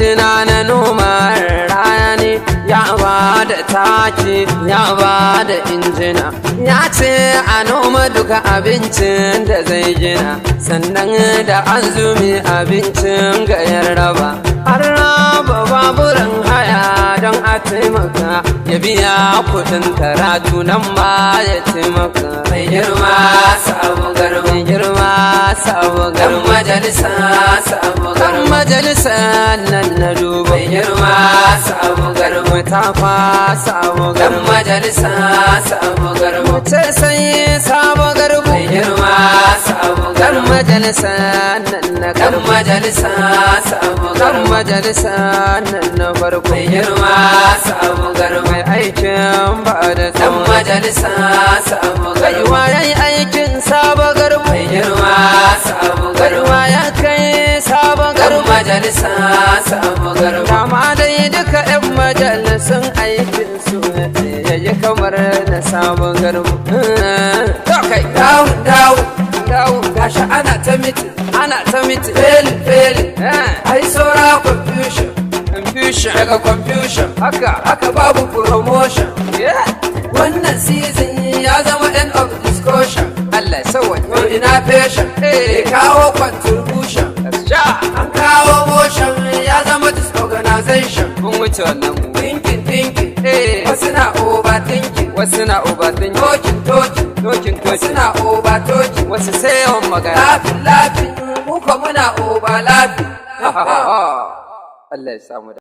Ina na noma rani ya ba da taki ya ba da injina, ya ce a noma duka abincin da zai gina, sannan da azumi abincin ga yarraba. An raba baburan haya don a taimaka, ya biya kudin karatu nan ma ya taimaka. Mai girma sabu garba, mai girma sabu garba, majalisa sabu garba, majalisa nan na duba. Mai girma sabu garba, ta fa sabu garba, majalisa sabu garba, ce sai sabu garba. Mai girma sabu garba, majalisa nan na kan majalisa sabu garba, majalisa nan na farko. Mai girma sabu garba, mai aikin ba da dan majalisa sabu garba, yayi aikin sabu garba. Mai girma sabu garba, ya kai sabu garba, majalisa sabu garba. Dama dai duka 'yan majalisun aikin su yayi kamar na sabu garba. To kai dawo gashi ana ta miti feli ai saura confusion daga confusion haka babu promotion. Wannan season ya zama end of discussion. Allah sawa ina fashion kawo contribution, an kawo motion ya zama disorganization. Mun wuce wannan thinking wasu na overthinking, wasu na overthinking, talking wasu na overtalking, wasu sai yawan magana, laughing muka muna over laughing. Allah ya samu